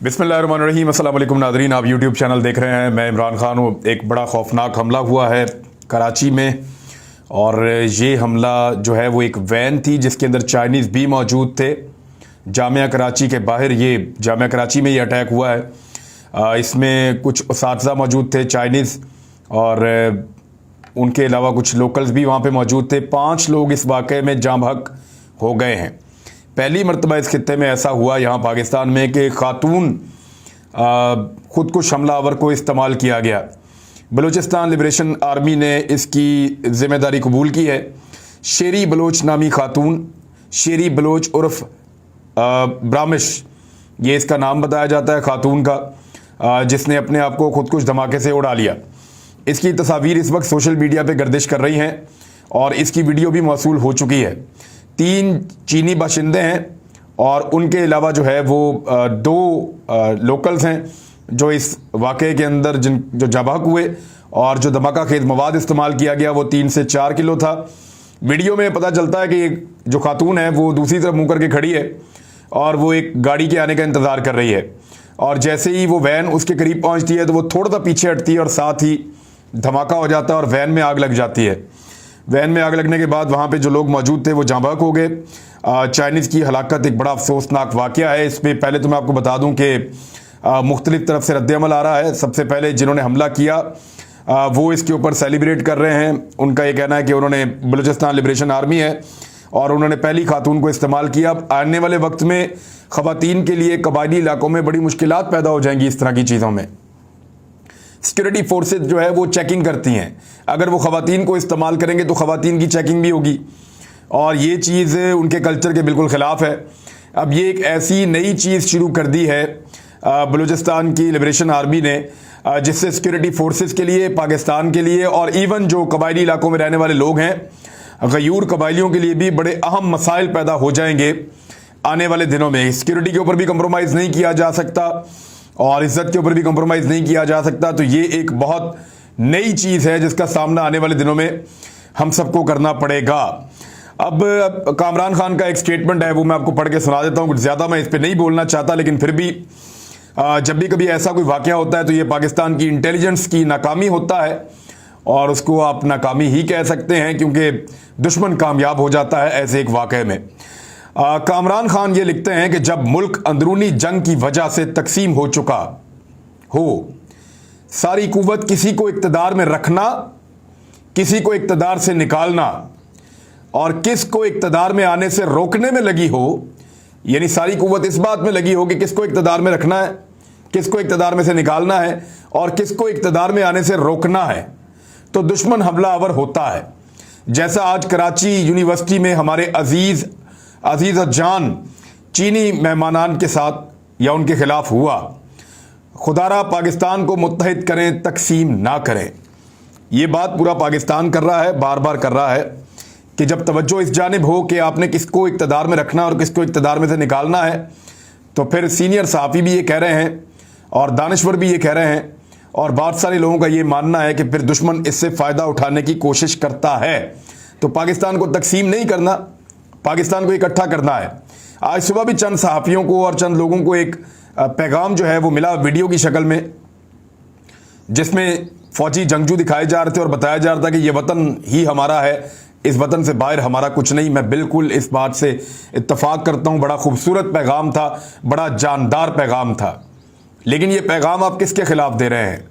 बिस्मिल्लाहिर्रहमानिर्रहीम। अस्सलाम वालेकुम नाज़रीन, आप यूट्यूब चैनल देख रहे हैं। मैं इमरान खान हूँ। एक बड़ा खौफनाक हमला हुआ है कराची में, और ये हमला जो है वो एक वैन थी जिसके अंदर चाइनीज़ भी मौजूद थे। जामिया कराची के बाहर ये जामिया कराची में ये अटैक हुआ है। इसमें कुछ उसातिज़ा मौजूद थे चाइनीज़, और उनके अलावा कुछ लोकल्स भी वहाँ पे मौजूद थे। 5 लोग इस वाक़े में जाँ बहक हो गए हैं। पहली मरतबा इस खित्ते में ऐसा हुआ यहाँ पाकिस्तान में कि खातून खुदकुश हमलावर को इस्तेमाल किया गया। बलूचिस्तान लिबरेशन आर्मी ने इसकी ज़िम्मेदारी कबूल की है। शेरी बलोच नामी खातून, शेरी बलोच उर्फ ब्रामिश, ये इसका नाम बताया जाता है खातून का, जिसने अपने आप को खुदकुश धमाके से उड़ा लिया। इसकी तस्वीर इस वक्त सोशल मीडिया पे गर्दिश कर रही हैं और इसकी वीडियो भी मौसूल हो चुकी है। 3 चीनी बाशिंदे हैं और उनके अलावा जो है वो 2 लोकल्स हैं जो इस वाक़े के अंदर जो जाबाक हुए, और जो धमाका खेज मवाद इस्तेमाल किया गया वो 3 से 4 किलो था। वीडियो में पता चलता है कि जो खातून है वो दूसरी तरफ मुँह करके खड़ी है और वो एक गाड़ी के आने का इंतज़ार कर रही है, और जैसे ही वो वैन उसके करीब पहुँचती है तो वो थोड़ा सा पीछे हटती है और साथ ही धमाका हो जाता है और वैन में आग लग जाती है। वैन में आग लगने के बाद वहाँ पे जो लोग मौजूद थे वो जाँ बहक हो गए। चाइनीज़ की हलाकत एक बड़ा अफसोसनाक वाक़या है। इसमें पहले तो मैं आपको बता दूं कि मुख्तलिफ तरफ से रद्द-ए-अमल आ रहा है। सबसे पहले जिन्होंने हमला किया वो इसके ऊपर सेलिब्रेट कर रहे हैं। उनका ये कहना है कि उन्होंने बलूचिस्तान लिबरेशन आर्मी है और उन्होंने पहली खातून को इस्तेमाल किया। आने वाले वक्त में ख़वातीन के लिए कबायली इलाकों में बड़ी मुश्किलात पैदा हो जाएंगी। इस तरह की चीज़ों में सिक्योरिटी फोर्सेज जो है वो चेकिंग करती हैं। अगर वो ख़वातीन को इस्तेमाल करेंगे तो ख़वातीन की चेकिंग भी होगी, और ये चीज़ उनके कल्चर के बिल्कुल ख़िलाफ़ है। अब ये एक ऐसी नई चीज़ शुरू कर दी है बलूचिस्तान की लिबरेशन आर्मी ने, जिससे सिक्योरिटी फोर्सेज के लिए, पाकिस्तान के लिए, और इवन जो कबायली इलाकों में रहने वाले लोग हैं, गयूर कबायलियों के लिए भी बड़े अहम मसाइल पैदा हो जाएंगे आने वाले दिनों में। सिक्योरिटी के ऊपर भी कंप्रोमाइज़ नहीं किया जा सकता और इज़्ज़त के ऊपर भी कंप्रोमाइज़ नहीं किया जा सकता। तो ये एक बहुत नई चीज़ है जिसका सामना आने वाले दिनों में हम सबको करना पड़ेगा। अब कामरान खान का एक स्टेटमेंट है, वो मैं आपको पढ़ के सुना देता हूँ। कुछ ज़्यादा मैं इस पर नहीं बोलना चाहता, लेकिन फिर भी जब भी कभी ऐसा कोई वाक़या होता है तो ये पाकिस्तान की इंटेलिजेंस की नाकामी होता है, और उसको आप नाकामी ही कह सकते हैं क्योंकि दुश्मन कामयाब हो जाता है ऐसे एक वाक़े में। कामरान खान ये लिखते हैं कि जब मुल्क अंदरूनी जंग की वजह से तकसीम हो चुका हो, सारी कुव्वत किसी को इक़्तिदार में रखना, किसी को इक़्तिदार से निकालना और किस को इक़्तिदार में आने से रोकने में लगी हो, यानी सारी कुव्वत इस बात में लगी हो कि किसको इक़्तिदार में रखना है, किसको इक़्तिदार में से निकालना है और किसको इक़्तिदार में आने से रोकना है, तो दुश्मन हमलावर होता है। जैसा आज कराची यूनिवर्सिटी में हमारे अजीज़ जान चीनी मेहमानान के साथ या उनके खिलाफ हुआ। खुदारा पाकिस्तान को मुत्तहिद करें, तकसीम ना करें। ये बात पूरा पाकिस्तान कर रहा है, बार बार कर रहा है कि जब तवज्जो इस जानिब हो कि आपने किसको इक़्तिदार में रखना और किसको इक़्तिदार में से निकालना है, तो फिर सीनियर सहाफ़ी भी ये कह रहे हैं और दानिश्वर भी ये कह रहे हैं, और बहुत सारे लोगों का ये मानना है कि फिर दुश्मन इससे फ़ायदा उठाने की कोशिश करता है। तो पाकिस्तान को तकसीम नहीं करना, पाकिस्तान को इकट्ठा करना है। आज सुबह भी चंद सहाफ़ियों को और चंद लोगों को एक पैगाम जो है वो मिला वीडियो की शक्ल में, जिसमें फ़ौजी जंगजू दिखाए जा रहे थे और बताया जा रहा था कि ये वतन ही हमारा है, इस वतन से बाहर हमारा कुछ नहीं। मैं बिल्कुल इस बात से इत्तफाक करता हूँ। बड़ा खूबसूरत पैगाम था, बड़ा जानदार पैगाम था, लेकिन ये पैगाम आप किसके ख़िलाफ़ दे रहे हैं,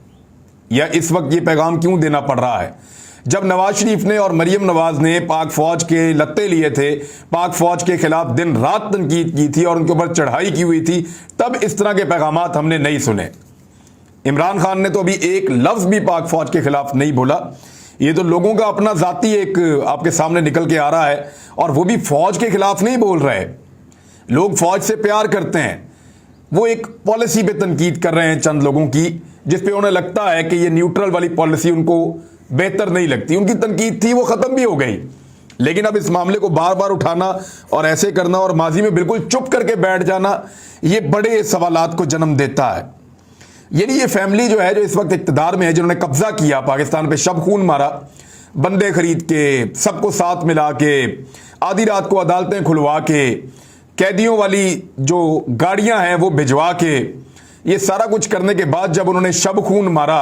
या इस वक्त ये पैगाम क्यों देना पड़ रहा है? जब नवाज शरीफ ने और मरीम नवाज ने पाक फ़ौज के लत्ते लिए थे, पाक फ़ौज के ख़िलाफ़ दिन रात तनकीद की थी और उनके ऊपर चढ़ाई की हुई थी, तब इस तरह के पैगामात हमने नहीं सुने। इमरान खान ने तो अभी एक लफ्ज़ भी पाक फ़ौज के ख़िलाफ़ नहीं बोला। ये तो लोगों का अपना ज़ाती एक आपके सामने निकल के आ रहा है, और वो भी फ़ौज के ख़िलाफ़ नहीं बोल रहे। लोग फ़ौज से प्यार करते हैं, वो एक पॉलिसी पे तनकीद कर रहे हैं चंद लोगों की, जिस पे उन्हें लगता है कि ये न्यूट्रल वाली पॉलिसी उनको बेहतर नहीं लगती। उनकी तनकीद थी, वो ख़त्म भी हो गई, लेकिन अब इस मामले को बार बार उठाना और ऐसे करना और माजी में बिल्कुल चुप करके बैठ जाना, ये बड़े सवालात को जन्म देता है। यानी ये फैमिली जो है, जो इस वक्त इक़्तिदार में है, जिन्होंने कब्जा किया पाकिस्तान पे, शब खून मारा, बंदे खरीद के, सबको साथ मिला के, आधी रात को अदालतें खुलवा के, कैदियों वाली जो गाड़ियां हैं वो भिजवा के, ये सारा कुछ करने के बाद जब उन्होंने शब खून मारा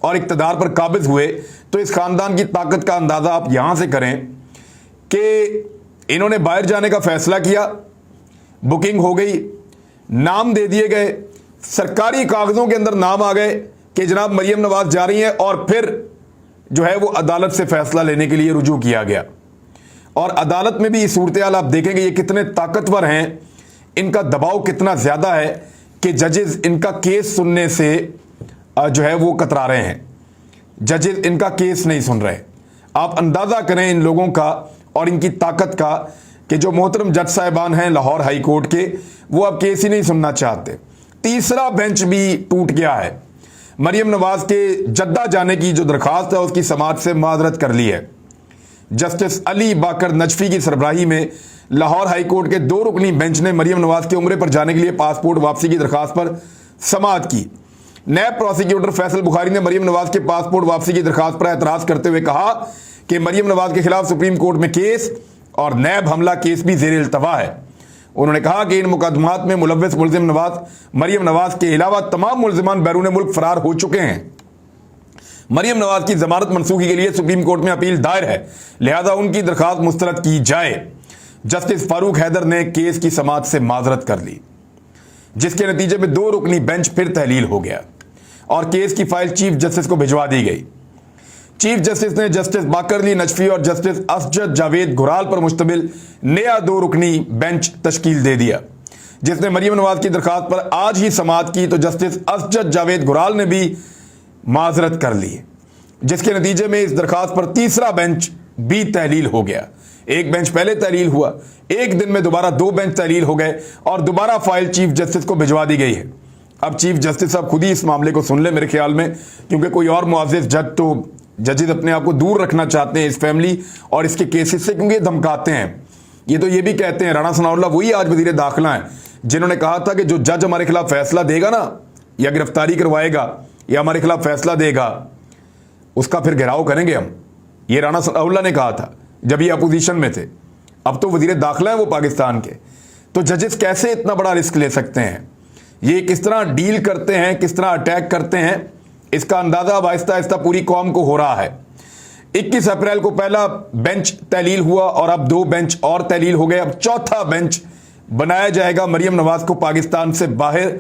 और इक़्तिदार पर काबिज हुए, तो इस खानदान की ताकत का अंदाज़ा आप यहां से करें कि इन्होंने बाहर जाने का फैसला किया, बुकिंग हो गई, नाम दे दिए गए, सरकारी कागज़ों के अंदर नाम आ गए कि जनाब मरियम नवाज जा रही हैं, और फिर जो है वो अदालत से फैसला लेने के लिए रुजू किया गया। और अदालत में भी ये सूरत हाल आप देखेंगे, ये कितने ताकतवर हैं, इनका दबाव कितना ज़्यादा है कि जजेस इनका केस सुनने से जो है वो कतरा रहे हैं। जजेस इनका केस नहीं सुन रहे। आप अंदाज़ा करें इन लोगों का और इनकी ताकत का कि जो मोहतरम जज साहिबान हैं लाहौर हाई कोर्ट के, वो अब केस ही नहीं सुनना चाहते। तीसरा बेंच भी टूट गया है। मरियम नवाज के जद्दा जाने की जो दरख्वास्त है उसकी समाअत से माजरत कर ली है। जस्टिस अली बाकर नजफी की सरबराही में लाहौर हाई कोर्ट के 2 रुकनी बेंच ने मरियम नवाज के उम्रे पर जाने के लिए पासपोर्ट वापसी की दरख्वास्त पर समाअत की। नैब प्रोसिक्यूटर फैसल बुखारी ने मरियम नवाज के पासपोर्ट वापसी की दरख्वास्त पर एतराज़ करते हुए कहा कि मरियम नवाज के खिलाफ सुप्रीम कोर्ट में केस और नैब हमला केस भी ज़ेर इल्तवा है। उन्होंने कहा कि इन मुकदमात में मुलव्वस मुल्ज़िम नवाज मरियम नवाज के अलावा तमाम मुल्ज़िमान बैरून मुल्क फरार हो चुके हैं। मरियम नवाज की जमानत मनसूखी के लिए सुप्रीम कोर्ट में अपील दायर है, लिहाजा उनकी दरख्वास्त मुस्तरद की जाए। जस्टिस फारूक हैदर ने केस की समाअत से माजरत कर ली, जिसके नतीजे में 2 रुकनी बेंच फिर तहलील हो गया और केस की फाइल चीफ जस्टिस को भिजवा दी गई। चीफ जस्टिस ने जस्टिस बाकर अली नजफी और जस्टिस असजद जावेद घुराल पर मुश्तमिल नया 2 रुकनी बेंच तश्कील दे दिया, जिसने मरियम नवाज की दरख्वास्त पर आज ही समाअत की। तो जस्टिस असजद जावेद घुराल ने भी माजरत कर ली, जिसके नतीजे में इस दरख्वास्त पर तीसरा बेंच भी तहलील हो गया। एक बेंच पहले तहलील हुआ, एक दिन में दोबारा 2 बेंच तहलील हो गए और दोबारा फाइल चीफ जस्टिस को भिजवा दी गई है। अब चीफ जस्टिस साहब खुद ही इस मामले को सुन ले मेरे ख्याल में, क्योंकि कोई और मुआज़िज़ जज तो जजेस अपने आप को दूर रखना चाहते हैं इस फैमिली और इसके केसेस से, क्योंकि ये धमकाते हैं। ये तो ये भी कहते हैं, राणा सनाउल्लाह वही आज वज़ीर दाखिला हैं जिन्होंने कहा था कि जो जज हमारे खिलाफ फैसला देगा ना, या गिरफ्तारी करवाएगा या हमारे खिलाफ फैसला देगा, उसका फिर घेराव करेंगे हम। ये राणा सनाउल्लाह ने कहा था जब ये अपोजिशन में थे। अब तो वज़ीर दाखिला है वो पाकिस्तान के। तो जजेस कैसे इतना बड़ा रिस्क ले सकते हैं, ये किस तरह डील करते हैं, किस तरह अटैक करते हैं, इसका अंदाज़ा अब आहिस्ता आहिस्ता पूरी कौम को हो रहा है। 21 अप्रैल को पहला बेंच तहलील हुआ और अब 2 बेंच और तहलील हो गए। अब चौथा बेंच बनाया जाएगा मरियम नवाज को पाकिस्तान से बाहर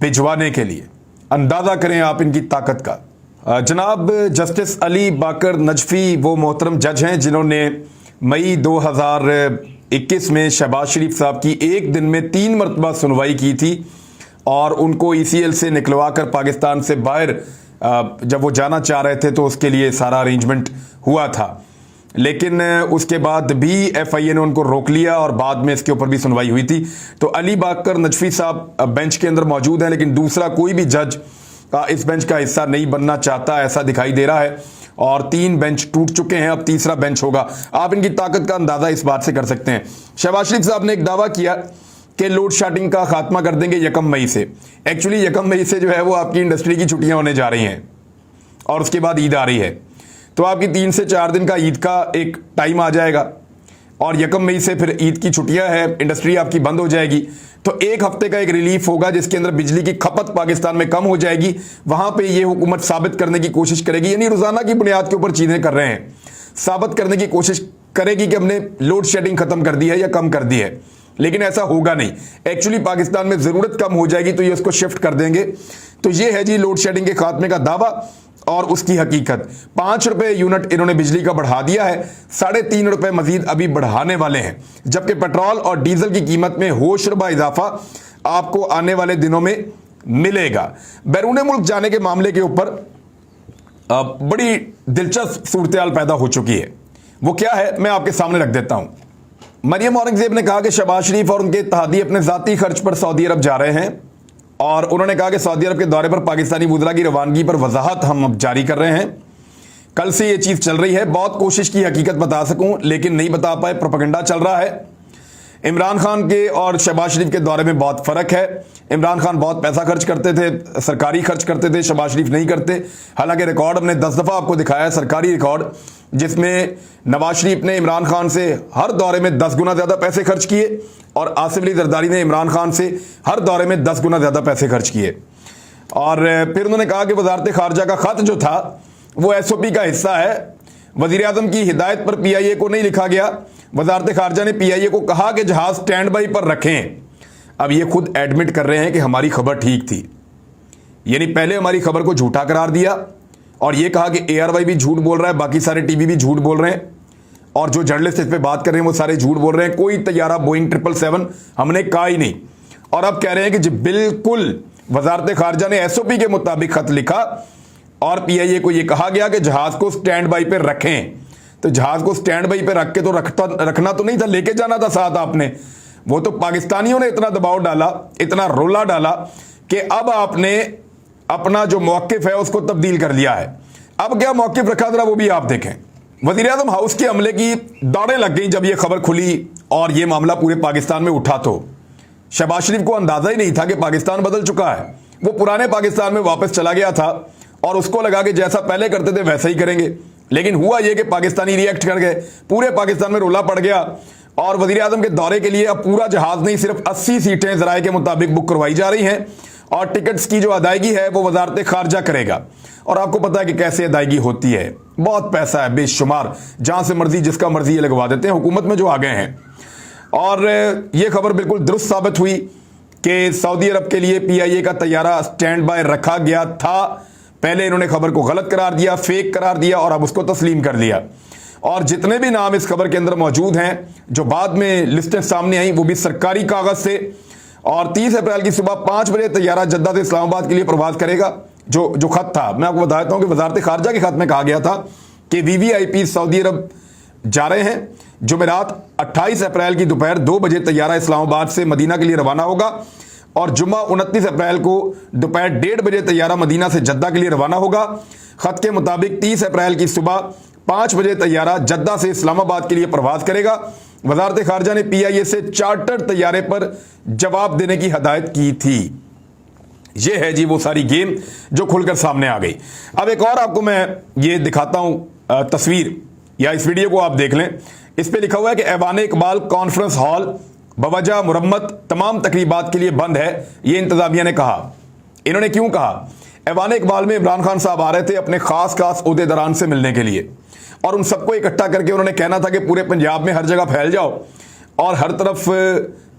भिजवाने के लिए। अंदाज़ा करें आप इनकी ताकत का। जनाब जस्टिस अली बाकर नजफी वो मोहतरम जज हैं जिन्होंने मई 2021 में शहबाज शरीफ साहब की एक दिन में 3 मरतबा सुनवाई की थी और उनको ECL से निकलवा कर पाकिस्तान से बाहर जब वो जाना चाह रहे थे तो उसके लिए सारा अरेंजमेंट हुआ था। लेकिन उसके बाद भी FIA ने उनको रोक लिया और बाद में इसके ऊपर भी सुनवाई हुई थी। तो अली बाकर नजफी साहब बेंच के अंदर मौजूद हैं, लेकिन दूसरा कोई भी जज इस बेंच का हिस्सा नहीं बनना चाहता, ऐसा दिखाई दे रहा है। और 3 बेंच टूट चुके हैं, अब तीसरा बेंच होगा। आप इनकी ताकत का अंदाज़ा इस बात से कर सकते हैं। शहबाज शरीफ साहब ने एक दावा किया कि लोड शेडिंग का खात्मा कर देंगे 1 मई से। एक्चुअली 1 मई से जो है वो आपकी इंडस्ट्री की छुट्टियां होने जा रही हैं और उसके बाद ईद आ रही है, तो आपकी 3 से 4 दिन का ईद का एक टाइम आ जाएगा और 1 मई से फिर ईद की छुट्टियां हैं, इंडस्ट्री आपकी बंद हो जाएगी। तो 1 हफ्ते का एक रिलीफ होगा जिसके अंदर बिजली की खपत पाकिस्तान में कम हो जाएगी। वहां पे ये हुकूमत साबित करने की कोशिश करेगी, यानी रोजाना की बुनियाद के ऊपर चीजें कर रहे हैं, साबित करने की कोशिश करेगी कि हमने लोड शेडिंग खत्म कर दी है या कम कर दी है। लेकिन ऐसा होगा नहीं। एक्चुअली पाकिस्तान में जरूरत कम हो जाएगी तो ये उसको शिफ्ट कर देंगे। तो ये है जी लोड शेडिंग के खात्मे का दावा और उसकी हकीकत। 5 रुपए यूनिट इन्होंने बिजली का बढ़ा दिया है, 3.5 रुपए मजीद अभी बढ़ाने वाले हैं, जबकि पेट्रोल और डीजल की कीमत में होशरबा इजाफा आपको आने वाले दिनों में मिलेगा। बैरून मुल्क जाने के मामले के ऊपर बड़ी दिलचस्प सूरत हाल पैदा हो चुकी है। वो क्या है मैं आपके सामने रख देता हूं। मरियम औरंगजेब ने कहा कि शहबाज शरीफ और उनके इत्तेहादी अपने ज़ाती खर्च पर सऊदी अरब जा रहे हैं और उन्होंने कहा कि सऊदी अरब के दौरे पर पाकिस्तानी वुज़रा की रवानगी पर वजाहत हम अब जारी कर रहे हैं। कल से ये चीज़ चल रही है, बहुत कोशिश की हकीकत बता सकूं लेकिन नहीं बता पाए, प्रोपेगेंडा चल रहा है। इमरान खान के और शहबाज शरीफ के दौरे में बहुत फ़र्क है। इमरान खान बहुत पैसा खर्च करते थे, सरकारी खर्च करते थे, शहबाज शरीफ नहीं करते। हालांकि रिकॉर्ड हमने 10 दफ़ा आपको दिखाया है, सरकारी रिकॉर्ड, जिसमें नवाज शरीफ ने इमरान खान से हर दौरे में 10 गुना ज़्यादा पैसे खर्च किए और आसिफ अली जरदारी ने इमरान खान से हर दौरे में 10 गुना ज़्यादा पैसे खर्च किए। और फिर उन्होंने कहा कि वजारत खारजा का खत जो था वो एसओपी का हिस्सा है। वजीर आजम की हिदायत पर पीआईए को नहीं लिखा गया। वजारत खारजा ने पीआईए को कहा कि जहाज स्टैंड बाई पर रखें। अब ये खुद एडमिट कर रहे हैं कि हमारी खबर ठीक थी, यानी पहले हमारी खबर को झूठा करार दिया और ये कहा कि एआरवाई भी झूठ बोल रहा है, बाकी सारे टीवी भी झूठ बोल रहे हैं और जो जर्नलिस्ट इस पे बात कर रहे हैं वो सारे झूठ बोल रहे हैं। कोई तैयारा बोइंग 777 हमने कहा ही नहीं। और अब कह रहे हैं कि जी बिल्कुल वजारत खारजा ने एसओपी के मुताबिक खत लिखा और पीआईए को यह कहा गया कि जहाज को स्टैंड बाई पे रखें। तो जहाज को स्टैंड बाई पे रख के तो रखना तो नहीं था, लेके जाना था साथ आपने। वो तो पाकिस्तानियों ने इतना दबाव डाला, इतना रोला डाला कि अब आपने अपना जो मौकिफ है उसको तब्दील कर लिया है। अब क्या मौकिफ रखा जरा वो भी आप देखें। वजीर आजम हाउस के हमले की दौड़ें लग गई जब यह खबर खुली और यह मामला पूरे पाकिस्तान में उठा। तो शहबाज शरीफ को अंदाजा ही नहीं था कि पाकिस्तान बदल चुका है। वो पुराने पाकिस्तान में वापस चला गया था और उसको लगा कि जैसा पहले करते थे वैसा ही करेंगे। लेकिन हुआ यह कि पाकिस्तानी रिएक्ट कर गए, पूरे पाकिस्तान में रोला पड़ गया और वजीर आजम के दौरे के लिए अब पूरा जहाज नहीं, सिर्फ 80 सीटें ज़राए के मुताबिक बुक करवाई जा रही हैं और टिकट्स की जो अदायगी है वो वजारत खारजा करेगा। और आपको पता है कि कैसे अदायगी होती है, बहुत पैसा है बेशुमार, जहां से मर्जी जिसका मर्जी ये लगवा देते हैं हुकूमत में जो आ गए हैं। और ये खबर बिल्कुल दुरुस्त साबित हुई कि सऊदी अरब के लिए पीआईए का तैयारा स्टैंड बाय रखा गया था। पहले इन्होंने खबर को गलत करार दिया, फेक करार दिया और अब उसको तस्लीम कर लिया। और जितने भी नाम इस खबर के अंदर मौजूद हैं जो बाद में लिस्टें सामने आई वो भी सरकारी कागज से। और 30 अप्रैल की सुबह 5 बजे तैयारा जद्दा से इस्लामाबाद के लिए प्रवास करेगा। जो खत था मैं आपको बताता हूं कि वजारत खारजा के खत में कहा गया था कि वीवीआईपी सऊदी अरब जा रहे हैं। जुमेरात 28 अप्रैल की दोपहर 2 बजे तैयारा इस्लामाबाद से मदीना के लिए रवाना होगा और जुम्मा 29 अप्रैल को दोपहर 1:30 बजे तैयारा मदीना से जद्दा के लिए रवाना होगा। खत के मुताबिक 30 अप्रैल की सुबह 5 बजे तैयारा जद्दा से इस्लामाबाद के लिए प्रवास करेगा। वजारत खारजा ने पीआईए से चार्टर तैयारे पर जवाब देने की हदायत की थी। यह है जी वो सारी गेम जो खुलकर सामने आ गई। अब एक और आपको मैं ये दिखाता हूं तस्वीर, या इस वीडियो को आप देख लें। इस पे लिखा हुआ है कि ऐवान इकबाल कॉन्फ्रेंस हॉल बवजह मुरम्मत तमाम तकरीबात के लिए बंद है, ये इंतजामिया ने कहा। इन्होंने क्यों कहा? ऐवान इकबाल में इमरान खान साहब आ रहे थे अपने खास ओहदेदारान से मिलने के लिए और उन सबको इकट्ठा करके उन्होंने कहना था कि पूरे पंजाब में हर जगह फैल जाओ और हर तरफ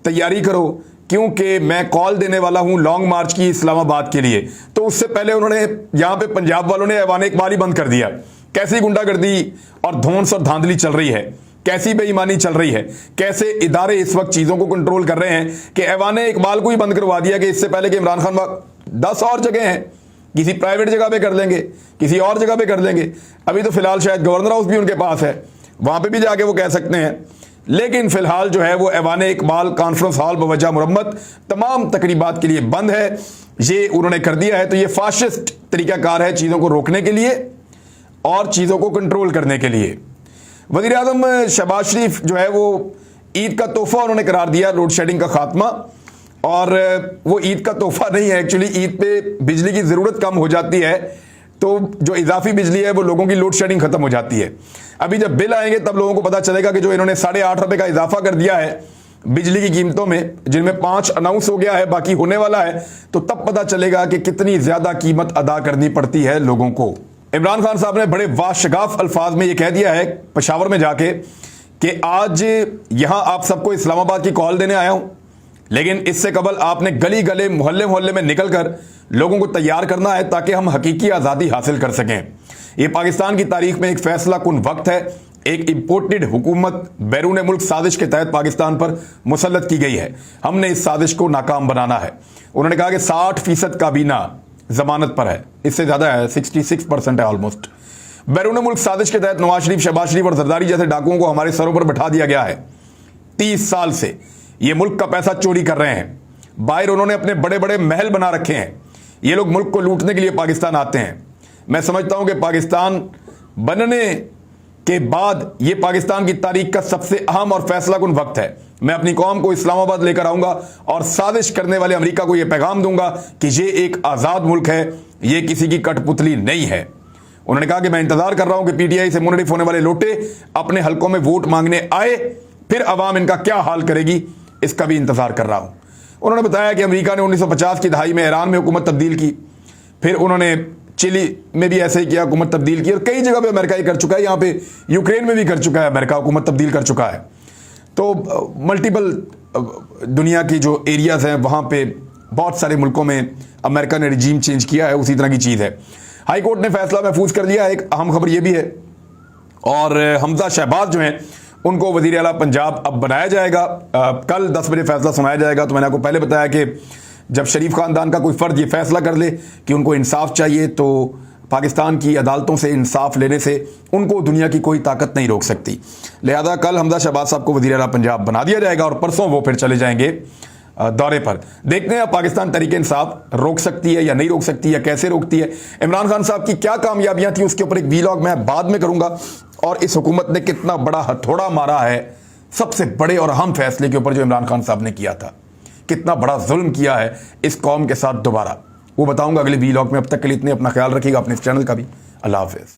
तैयारी करो, क्योंकि मैं कॉल देने वाला हूं लॉन्ग मार्च की इस्लामाबाद के लिए। तो उससे पहले उन्होंने यहां पे पंजाब वालों ने ऐवान इकबाल ही बंद कर दिया। कैसी गुंडागर्दी और धौंस और धांधली चल रही है, कैसी बेईमानी चल रही है, कैसे इदारे इस वक्त चीजों को कंट्रोल कर रहे हैं कि ऐवान इकबाल को ही बंद करवा दिया कि इससे पहले कि इमरान खान 10 और जगह हैं, किसी प्राइवेट जगह पे कर लेंगे, किसी और जगह पे कर लेंगे। अभी तो फिलहाल शायद गवर्नर हाउस भी उनके पास है, वहां पे भी जाके वो कह सकते हैं। लेकिन फिलहाल जो है वो ऐवान इकबाल कॉन्फ्रेंस हॉल बवजह मुरम्मत तमाम तकरीबात के लिए बंद है, ये उन्होंने कर दिया है। तो ये फाशिस्ट तरीकाकार है चीज़ों को रोकने के लिए और चीज़ों को कंट्रोल करने के लिए। वज़ीर आज़म शहबाज शरीफ जो है वो ईद का तोहफा उन्होंने करार दिया लोड शेडिंग का खात्मा, और वो ईद का तोहफा नहीं है एक्चुअली। ईद पे बिजली की ज़रूरत कम हो जाती है तो जो इजाफी बिजली है वो लोगों की लोड शेडिंग खत्म हो जाती है। अभी जब बिल आएंगे तब लोगों को पता चलेगा कि जो इन्होंने 8.5 रुपए का इजाफा कर दिया है बिजली की कीमतों में, जिनमें 5 अनाउंस हो गया है, बाकी होने वाला है, तो तब पता चलेगा कि कितनी ज्यादा कीमत अदा करनी पड़ती है लोगों को। इमरान खान साहब ने बड़े वाशगाफ अल्फाज में यह कह दिया है पेशावर में जाके कि आज यहां आप सबको इस्लामाबाद की कॉल देने आया हूं, लेकिन इससे कबल आपने गली गले मोहल्ले मोहल्ले में निकलकर लोगों को तैयार करना है ताकि हम हकीकी आज़ादी हासिल कर सकें। यह पाकिस्तान की तारीख में एक फैसला कुन वक्त है। एक इंपोर्टेड हुकूमत बैरून मुल्क साजिश के तहत पाकिस्तान पर मुसल्लत की गई है, हमने इस साजिश को नाकाम बनाना है। उन्होंने कहा कि 60% काबीना जमानत पर है, इससे ज़्यादा है, 66% है ऑलमोस्ट। बैरून मुल्क साजिश के तहत नवाज शरीफ, शहबाज शरीफ और जरदारी जैसे डाकुओं को हमारे सरों पर बैठा दिया गया है। 30 साल से ये मुल्क का पैसा चोरी कर रहे हैं, बाहर उन्होंने अपने बड़े बड़े महल बना रखे हैं। ये लोग मुल्क को लूटने के लिए पाकिस्तान आते हैं। मैं समझता हूं कि पाकिस्तान बनने के बाद ये पाकिस्तान की तारीख का सबसे अहम और फैसला कुन वक्त है। मैं अपनी कौम को इस्लामाबाद लेकर आऊंगा और साजिश करने वाले अमेरिका को यह पैगाम दूंगा कि ये एक आज़ाद मुल्क है, ये किसी की कठपुतली नहीं है। उन्होंने कहा कि मैं इंतजार कर रहा हूं कि पीटीआई से मुनरिफ होने वाले लोटे अपने हलकों में वोट मांगने आए, फिर अवाम इनका क्या हाल करेगी इसका भी इंतजार कर रहा हूं। उन्होंने बताया कि अमेरिका ने 1950 की दहाई में ईरान में हुकूमत तब्दील की, फिर उन्होंने चिली में भी ऐसे ही किया, हुकूमत तब्दील की, और कई जगह पे अमेरिका ही कर चुका है। यहाँ पे यूक्रेन में भी कर चुका है, अमेरिका हुकूमत तब्दील कर चुका है। तो मल्टीपल दुनिया की जो एरियाज़ हैं वहाँ पे बहुत सारे मुल्कों में अमेरिका ने रिजीम चेंज किया है, उसी तरह की चीज़ है। हाई कोर्ट ने फैसला महफूज कर लिया है। एक अहम खबर ये भी है, और हमजा शहबाज जो हैं उनको वज़ीर आला पंजाब अब बनाया जाएगा। कल 10 बजे फैसला सुनाया जाएगा। तो मैंने आपको पहले बताया कि जब शरीफ ख़ानदान का कोई फ़र्द ये फैसला कर ले कि उनको इंसाफ चाहिए, तो पाकिस्तान की अदालतों से इंसाफ लेने से उनको दुनिया की कोई ताकत नहीं रोक सकती। लिहाजा कल हमजा शहबाज साहब को वज़ीर आला पंजाब बना दिया जाएगा और परसों वो फिर चले जाएंगे दौरे पर। देखते हैं पाकिस्तान तहरीक इंसाफ रोक सकती है या नहीं रोक सकती, या कैसे रोकती है। इमरान खान साहब की क्या कामयाबियां थी उसके ऊपर एक वीलॉग मैं बाद में करूंगा, और इस हुकूमत ने कितना बड़ा हथौड़ा मारा है सबसे बड़े और अहम फैसले के ऊपर जो इमरान खान साहब ने किया था, कितना बड़ा जुल्म किया है इस कौम के साथ दोबारा, वो बताऊंगा अगले वीलॉग में। अब तक के लिए इतने, अपना ख्याल रखिएगा, अपने इस चैनल का भी। अल्लाह हाफिज़।